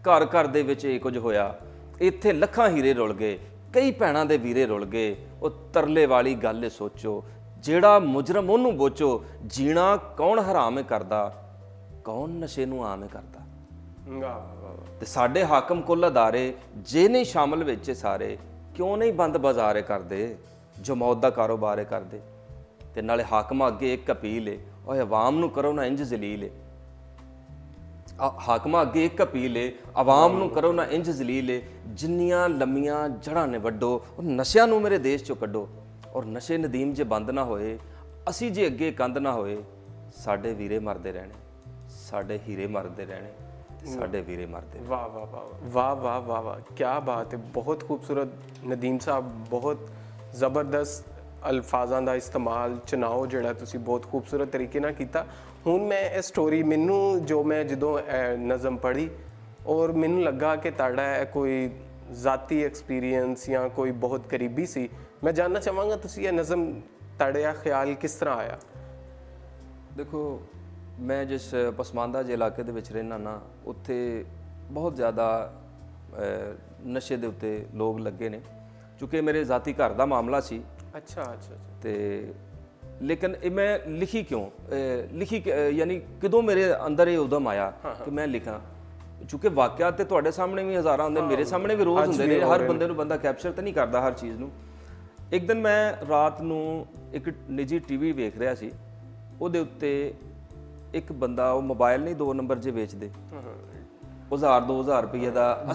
ਘਰ ਘਰ ਦੇ ਵਿੱਚ ਇਹ ਕੁਝ ਹੋਇਆ, ਇੱਥੇ ਲੱਖਾਂ ਹੀਰੇ ਰੁਲ ਗਏ, ਕਈ ਭੈਣਾਂ ਦੇ ਵੀਰੇ ਰੁਲ ਗਏ। ਉਹ ਤਰਲੇ ਵਾਲੀ ਗੱਲ ਸੋਚੋ, ਜਿਹੜਾ ਮੁਜਰਮ ਉਹਨੂੰ ਬੋਚੋ, ਜੀਣਾ ਕੌਣ ਹਰਾਮ ਕਰਦਾ, ਕੌਣ ਨਸ਼ੇ ਨੂੰ ਆਮ ਕਰਦਾ। ਤੇ ਸਾਡੇ ਹਾਕਮ ਕੁੱਲ ਅਦਾਰੇ, ਜੇ ਨਹੀਂ ਸ਼ਾਮਲ ਵਿੱਚ ਸਾਰੇ, ਕਿਉਂ ਨਹੀਂ ਬੰਦ ਬਾਜ਼ਾਰੇ ਕਰਦੇ, ਜੋ ਮੌਤ ਦਾ ਕਾਰੋਬਾਰ ਕਰਦੇ। ਤੇ ਨਾਲੇ ਹਾਕਮਾਂ ਅੱਗੇ ਇੱਕ ਅਪੀਲ ਏ, ਓਏ ਆਵਾਮ ਨੂੰ ਕਰੋ ਨਾ ਇੰਜ ਜ਼ਲੀਲ ਏ, ਹਾਕਮਾਂ ਅੱਗੇ ਇੱਕ ਅਪੀਲ ਏ, ਆਵਾਮ ਨੂੰ ਕਰੋ ਨਾ ਇੰਜ ਜ਼ਲੀਲ ਏ, ਜਿੰਨੀਆਂ ਲੰਮੀਆਂ ਜੜ੍ਹਾਂ ਨੇ ਵੱਡੋ, ਉਹ ਨਸ਼ਿਆਂ ਨੂੰ ਮੇਰੇ ਦੇਸ਼ ਚੋਂ ਕੱਢੋ। ਔਰ ਨਸ਼ੇ ਨਦੀਮ ਜੇ ਬੰਦ ਨਾ ਹੋਏ, ਅਸੀਂ ਜੇ ਅੱਗੇ ਕੰਧ ਨਾ ਹੋਏ, ਸਾਡੇ ਵੀਰੇ ਮਰਦੇ ਰਹਿਣੇ, ਸਾਡੇ ਹੀਰੇ ਮਰਦੇ ਰਹਿਣੇ, ਸਾਡੇ ਵੀਰੇ ਮਰਦੇ। ਵਾਹ ਵਾਹ ਵਾਹ ਵਾਹ ਵਾਹ ਵਾਹ ਵਾਹ, ਕੀ ਬਾਤ ਹੈ। ਬਹੁਤ ਖੂਬਸੂਰਤ ਨਦੀਮ ਸਾਹਿਬ, ਬਹੁਤ ਜ਼ਬਰਦਸਤ ਅਲਫਾਜ਼ਾਂ ਦਾ ਇਸਤੇਮਾਲ, ਚੁਣਾਵ ਜਿਹੜਾ ਤੁਸੀਂ ਬਹੁਤ ਖੂਬਸੂਰਤ ਤਰੀਕੇ ਨਾਲ ਕੀਤਾ। ਹੁਣ ਮੈਂ ਇਹ ਸਟੋਰੀ ਮੈਂ ਜਦੋਂ ਨਜ਼ਮ ਪੜ੍ਹੀ ਔਰ ਮੈਨੂੰ ਲੱਗਾ ਕਿ ਤੁਹਾਡਾ ਇਹ ਕੋਈ ਜ਼ਾਤੀ ਐਕਸਪੀਰੀਅੰਸ ਜਾਂ ਕੋਈ ਬਹੁਤ ਕਰੀਬੀ ਸੀ। ਮੈਂ ਜਾਣਨਾ ਚਾਹਾਂਗਾ ਤੁਸੀਂ ਇਹ ਨਜ਼ਮ, ਤੁਹਾਡਾ ਖਿਆਲ ਕਿਸ ਤਰ੍ਹਾਂ ਆਇਆ? ਦੇਖੋ, ਮੈਂ ਜਿਸ ਪਸਮਾਨਦਾ ਜਿਹੇ ਇਲਾਕੇ ਦੇ ਵਿੱਚ ਰਹਿਣਾ ਨਾ, ਉੱਥੇ ਬਹੁਤ ਜ਼ਿਆਦਾ ਨਸ਼ੇ ਦੇ ਉੱਤੇ ਲੋਕ ਲੱਗੇ ਨੇ, ਕਿਉਂਕਿ ਮੇਰੇ ਜ਼ਾਤੀ ਘਰ ਦਾ ਮਾਮਲਾ ਸੀ। ਅੱਛਾ। ਤੇ ਲੇਕਿਨ ਇਹ ਮੈਂ ਲਿਖੀ ਯਾਨੀ ਕਦੋਂ ਮੇਰੇ ਅੰਦਰ ਇਹ ਉਦਮ ਆਇਆ ਕਿ ਮੈਂ ਲਿਖਾਂ, ਕਿਉਂਕਿ ਵਾਕਿਆ ਤੇ ਤੁਹਾਡੇ ਸਾਹਮਣੇ ਵੀ ਹਜ਼ਾਰਾਂ ਹੁੰਦੇ ਨੇ, ਮੇਰੇ ਸਾਹਮਣੇ ਵੀ ਰੋਜ਼ ਹੁੰਦੇ ਨੇ, ਹਰ ਬੰਦੇ ਨੂੰ ਬੰਦਾ ਕੈਪਚਰ ਤਾਂ ਨਹੀਂ ਕਰਦਾ ਹਰ ਚੀਜ਼ ਨੂੰ। ਇੱਕ ਦਿਨ ਮੈਂ ਰਾਤ ਨੂੰ ਇੱਕ ਨਿੱਜੀ ਟੀਵੀ ਵੇਖ ਰਿਹਾ ਸੀ, ਉਹਦੇ ਉੱਤੇ ਇੱਕ ਬੰਦਾ, ਉਹ ਮੋਬਾਈਲ ਨਹੀਂ 2 ਨੰਬਰ ਜੇ ਵੇਚਦੇ, 1000-2000 ਰੁਪਏ ਦਾ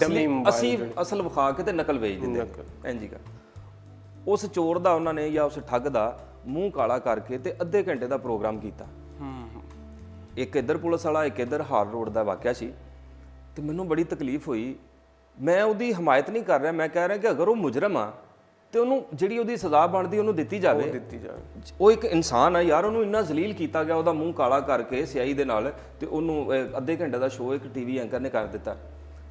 ਅਸਲ ਵਿਖਾ ਕੇ ਤੇ ਨਕਲ ਵੇਚ ਦਿੰਦੇ ਇੰਜੀ ਕਰ। ਉਸ ਚੋਰ ਦਾ ਉਹਨਾਂ ਨੇ ਜਾਂ ਉਸ ਠੱਗ ਦਾ ਮੂੰਹ ਕਾਲਾ ਕਰਕੇ ਤੇ ਅੱਧੇ ਘੰਟੇ ਦਾ ਪ੍ਰੋਗਰਾਮ ਕੀਤਾ। ਇੱਕ ਇੱਧਰ ਪੁਲਿਸ ਵਾਲਾ, ਇੱਕ ਇੱਧਰ ਹਾਰ ਰੋਡ ਦਾ ਵਾਕਿਆ ਸੀ ਤੇ ਮੈਨੂੰ ਬੜੀ ਤਕਲੀਫ ਹੋਈ। ਮੈਂ ਉਹਦੀ ਹਮਾਇਤ ਨਹੀਂ ਕਰ ਰਿਹਾ, ਮੈਂ ਕਹਿ ਰਿਹਾ ਕਿ ਅਗਰ ਉਹ ਮੁਜਰਮ ਆ ਤੇ ਉਹਨੂੰ ਜਿਹੜੀ ਉਹਦੀ ਸਜ਼ਾ ਬਣਦੀ ਉਹਨੂੰ ਦਿੱਤੀ ਜਾਵੇ। ਉਹ ਇੱਕ ਇਨਸਾਨ ਆ ਯਾਰ, ਉਹਨੂੰ ਇੰਨਾ ਜ਼ਲੀਲ ਕੀਤਾ ਗਿਆ, ਉਹਦਾ ਮੂੰਹ ਕਾਲਾ ਕਰਕੇ ਸਿਆਹੀ ਦੇ ਨਾਲ, ਤੇ ਉਹਨੂੰ ਅੱਧੇ ਘੰਟੇ ਦਾ ਸ਼ੋਅ ਇੱਕ ਟੀਵੀ ਐਂਕਰ ਨੇ ਕਰ ਦਿੱਤਾ।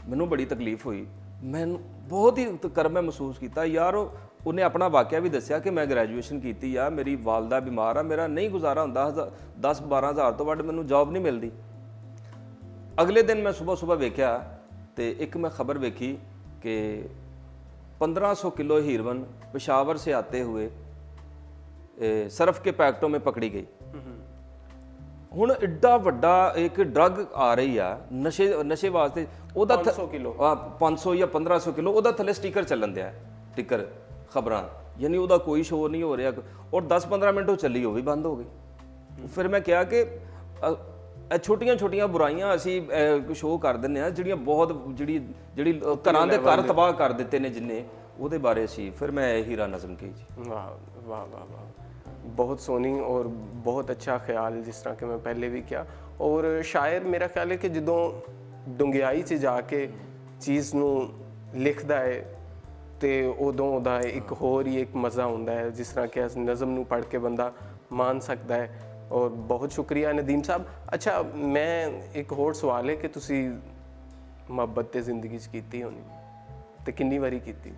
ਮੈਨੂੰ ਬੜੀ ਤਕਲੀਫ ਹੋਈ, ਮੈਨੂੰ ਬਹੁਤ ਹੀ ਕਰਮ ਮਹਿਸੂਸ ਕੀਤਾ ਯਾਰ। ਉਹਨੇ ਆਪਣਾ ਵਾਕਿਆ ਵੀ ਦੱਸਿਆ ਕਿ ਮੈਂ ਗ੍ਰੈਜੂਏਸ਼ਨ ਕੀਤੀ ਆ, ਮੇਰੀ ਵਾਲਦਾ ਬਿਮਾਰ ਆ, ਮੇਰਾ ਨਹੀਂ ਗੁਜ਼ਾਰਾ ਹੁੰਦਾ, 10-12 ਹਜ਼ਾਰ ਤੋਂ ਵੱਧ ਮੈਨੂੰ ਜੌਬ ਨਹੀਂ ਮਿਲਦੀ। ਅਗਲੇ ਦਿਨ ਮੈਂ ਸਵੇਰ ਵੇਖਿਆ ਤੇ ਇੱਕ ਮੈਂ ਖਬਰ ਵੇਖੀ ਕਿ 1500 किलो हीरोइन पेशावर से आते हुए सरफ के पैकेटों में पकड़ी गई। ਹੁਣ ਐਡਾ ਵੱਡਾ ਇੱਕ ਡਰੱਗ ਆ ਰਹੀ ਆ ਨਸ਼ੇ ਵਾਸਤੇ, ਉਹਦਾ 500 ਕਿਲੋ 500 ਜਾਂ 1500 ਕਿਲੋ ਉਹਦਾ ਥੱਲੇ ਸਟicker ਚੱਲਣ ਦਿਆ, ਸਟicker ਖਬਰਾਂ, ਯਾਨੀ ਉਹਦਾ ਕੋਈ ਸ਼ੋਅ ਨਹੀਂ ਹੋ ਰਿਹਾ। ਔਰ 10-15 ਮਿੰਟ ਉਹ ਚੱਲੀ, ਉਹ ਵੀ ਬੰਦ ਹੋ ਗਈ। ਫਿਰ ਮੈਂ ਕਿਹਾ ਕਿ ਛੋਟੀਆਂ ਬੁਰਾਈਆਂ ਅਸੀਂ ਸ਼ੋਅ ਕਰ ਦਿੰਦੇ ਆ, ਜਿਹੜੀਆਂ ਬਹੁਤ ਜਿਹੜੀ ਘਰਾਂ ਦੇ ਘਰ ਤਬਾਹ ਕਰ ਦਿੱਤੇ ਨੇ ਜਿੰਨੇ, ਉਹਦੇ ਬਾਰੇ ਸੀ। ਫਿਰ ਮੈਂ ਇਹ ਹੀਰਾ ਨਜ਼ਮ ਕਹੀ ਜੀ। ਵਾਹ ਵਾਹ ਵਾਹ ਵਾਹ, ਬਹੁਤ ਸੋਹਣੀ ਔਰ ਬਹੁਤ ਅੱਛਾ ਖਿਆਲ, ਜਿਸ ਤਰ੍ਹਾਂ ਕਿ ਮੈਂ ਪਹਿਲੇ ਵੀ ਕਿਹਾ। ਔਰ ਸ਼ਾਇਰ ਮੇਰਾ ਖਿਆਲ ਹੈ ਕਿ ਜਦੋਂ ਡੂੰਘਾਈ 'ਚ ਜਾ ਕੇ ਚੀਜ਼ ਨੂੰ ਲਿਖਦਾ ਹੈ ਤੇ ਉਦੋਂ ਉਹਦਾ ਇੱਕ ਹੋਰ ਹੀ ਇੱਕ ਮਜ਼ਾ ਹੁੰਦਾ ਹੈ, ਜਿਸ ਤਰ੍ਹਾਂ ਕਿ ਇਸ ਨਜ਼ਮ ਨੂੰ ਪੜ੍ਹ ਕੇ ਬੰਦਾ ਮਾਣ ਸਕਦਾ ਹੈ। ਔਰ ਬਹੁਤ ਸ਼ੁਕਰੀਆ ਨਦੀਮ ਸਾਹਿਬ। ਅੱਛਾ, ਮੈਂ ਇੱਕ ਹੋਰ ਸਵਾਲ ਹੈ ਕਿ ਤੁਸੀਂ ਮੁਹੱਬਤ ਤੇ ਜ਼ਿੰਦਗੀ 'ਚ ਕੀਤੀ ਹੋਣੀ ਤੇ ਕਿੰਨੀ ਵਾਰੀ ਕੀਤੀ?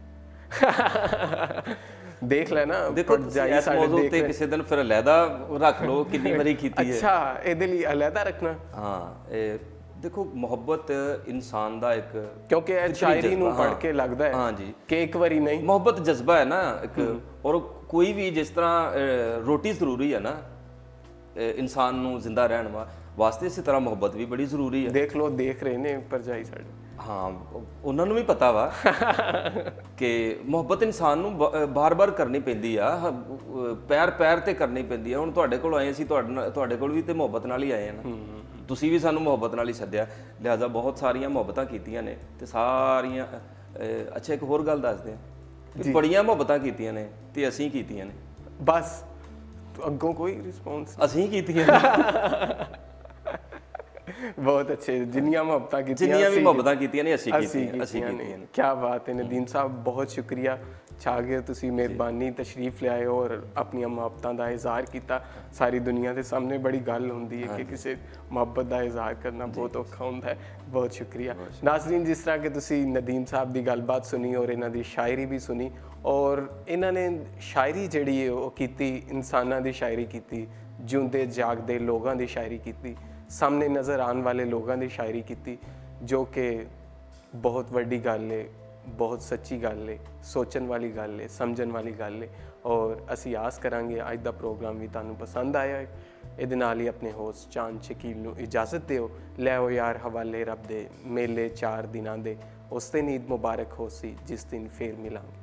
ਦੇਖ ਲੈ ਨਾ, ਦੇਖੋ ਇਸ ਮੌਜੂ ਤੇ ਕਿਸੇ ਦਿਨ ਫਿਰ ਅਲੱਗਾ ਰੱਖ ਲਓ ਕਿੰਨੀ ਵਾਰੀ ਕੀਤੀ ਹੈ। ਅੱਛਾ, ਇਹਦੇ ਲਈ ਅਲੱਗਾ ਰੱਖਣਾ? ਹਾਂ, ਇਹ ਦੇਖੋ ਮੁਹੱਬਤ ਇਨਸਾਨ ਦਾ ਇੱਕ, ਕਿਉਂਕਿ ਇਹ ਸ਼ਾਇਰੀ ਨੂੰ ਪੜ੍ਹ ਕੇ ਲੱਗਦਾ ਹੈ ਹਾਂਜੀ ਕਿ ਇੱਕ ਵਾਰੀ ਨਹੀਂ, ਮੁਹੱਬਤ ਜਜ਼ਬਾ ਹੈ ਨਾ ਇੱਕ। ਔਰ ਕੋਈ ਵੀ ਜਿਸ ਤਰ੍ਹਾਂ ਰੋਟੀ ਜ਼ਰੂਰੀ ਹੈ ਨਾ ਇਨਸਾਨ ਨੂੰ ਜ਼ਿੰਦਾ ਰਹਿਣ ਵਾਸਤੇ, ਇਸੇ ਤਰ੍ਹਾਂ ਮੁਹੱਬਤ ਵੀ ਬੜੀ ਜ਼ਰੂਰੀ ਹੈ। ਦੇਖ ਲਓ, ਦੇਖ ਰਹੇ ਨੇ ਭਰਜਾਈ ਸਾਡੇ। ਹਾਂ, ਉਹਨਾਂ ਨੂੰ ਵੀ ਪਤਾ ਵਾ ਕਿ ਮੁਹੱਬਤ ਇਨਸਾਨ ਨੂੰ ਬਾਰ-ਬਾਰ ਕਰਨੀ ਪੈਂਦੀ ਆ, ਪੈਰ ਤੇ ਕਰਨੀ ਪੈਂਦੀ ਆ। ਹੁਣ ਤੁਹਾਡੇ ਕੋਲ ਆਏ ਸੀ, ਤੁਹਾਡੇ ਕੋਲ ਵੀ ਤੇ ਮੁਹੱਬਤ ਨਾਲ ਹੀ ਆਏ ਆ ਨਾ, ਤੁਸੀਂ ਵੀ ਸਾਨੂੰ ਮੁਹੱਬਤ ਨਾਲ ਹੀ ਸੱਦਿਆ, ਲਿਹਾਜ਼ਾ ਬਹੁਤ ਸਾਰੀਆਂ ਮੁਹੱਬਤਾਂ ਕੀਤੀਆਂ ਨੇ ਤੇ ਸਾਰੀਆਂ। ਅੱਛਾ, ਇੱਕ ਹੋਰ ਗੱਲ ਦੱਸਦੇ ਆ ਕਿ ਬੜੀਆਂ ਮੁਹੱਬਤਾਂ ਕੀਤੀਆਂ ਨੇ ਤੇ ਅਸੀਂ ਕੀਤੀਆਂ ਨੇ, ਬਸ ਅੱਗੋਂ ਕੋਈ ਰਿਸਪੌਂਸ? ਅਸੀਂ ਕੀਤੀਆਂ ਨੇ। ਬਹੁਤ ਅੱਛੇ, ਜਿੰਨੀਆਂ ਮੁਹੱਬਤਾਂ ਕੀਤੀਆਂ, ਜਿੰਨੀਆਂ ਵੀ ਮੁਹੱਬਤਾਂ ਕੀਤੀਆਂ ਨੇ ਅਸੀਂ ਕੀਤੀਆਂ ਨੇ। ਕੀ ਬਾਤ ਹੈ ਨਦੀਮ ਸਾਹਿਬ, ਬਹੁਤ ਸ਼ੁਕਰੀਆ। ਛਾ ਗਏ ਤੁਸੀਂ, ਮਿਹਰਬਾਨੀ, ਤਸ਼ਰੀਫ ਲਿਆਏ ਔਰ ਆਪਣੀਆਂ ਮੁਹੱਬਤਾਂ ਦਾ ਇਜ਼ਹਾਰ ਕੀਤਾ ਸਾਰੀ ਦੁਨੀਆ ਦੇ ਸਾਹਮਣੇ। ਬੜੀ ਗੱਲ ਹੁੰਦੀ ਹੈ ਕਿ ਕਿਸੇ ਮੁਹੱਬਤ ਦਾ ਇਜ਼ਹਾਰ ਕਰਨਾ ਬਹੁਤ ਔਖਾ ਹੁੰਦਾ ਹੈ। ਬਹੁਤ ਸ਼ੁਕਰੀਆ ਨਾਜ਼ਰੀਨ, ਜਿਸ ਤਰ੍ਹਾਂ ਕਿ ਤੁਸੀਂ ਨਦੀਮ ਸਾਹਿਬ ਦੀ ਗੱਲਬਾਤ ਸੁਣੀ ਔਰ ਇਹਨਾਂ ਦੀ ਸ਼ਾਇਰੀ ਵੀ ਸੁਣੀ, ਔਰ ਇਹਨਾਂ ਨੇ ਸ਼ਾਇਰੀ ਜਿਹੜੀ ਹੈ ਉਹ ਕੀਤੀ, ਇਨਸਾਨਾਂ ਦੀ ਸ਼ਾਇਰੀ ਕੀਤੀ, ਜਿਉਂਦੇ ਜਾਗਦੇ ਲੋਕਾਂ ਦੀ ਸ਼ਾਇਰੀ ਕੀਤੀ, ਸਾਹਮਣੇ ਨਜ਼ਰ ਆਉਣ ਵਾਲੇ ਲੋਕਾਂ ਦੀ ਸ਼ਾਇਰੀ ਕੀਤੀ, ਜੋ ਕਿ ਬਹੁਤ ਵੱਡੀ ਗੱਲ ਹੈ, ਬਹੁਤ ਸੱਚੀ ਗੱਲ ਹੈ, ਸੋਚਣ ਵਾਲੀ ਗੱਲ ਹੈ, ਸਮਝਣ ਵਾਲੀ ਗੱਲ ਹੈ। ਔਰ ਅਸੀਂ ਆਸ ਕਰਾਂਗੇ ਅੱਜ ਦਾ ਪ੍ਰੋਗਰਾਮ ਵੀ ਤੁਹਾਨੂੰ ਪਸੰਦ ਆਇਆ ਹੈ। ਇਹਦੇ ਨਾਲ ਹੀ ਆਪਣੇ ਹੋਸਟ ਚਾਂਦ ਸ਼ਕੀਲ ਨੂੰ ਇਜਾਜ਼ਤ ਦਿਓ। ਲੈਓ ਯਾਰ ਹਵਾਲੇ ਰੱਬ ਦੇ, ਮੇਲੇ 4 ਦਿਨਾਂ ਦੇ, ਉਸ ਦਿਨ ਈਦ ਮੁਬਾਰਕ ਹੋ ਸੀ ਜਿਸ ਦਿਨ ਫੇਰ ਮਿਲਾਂਗੇ।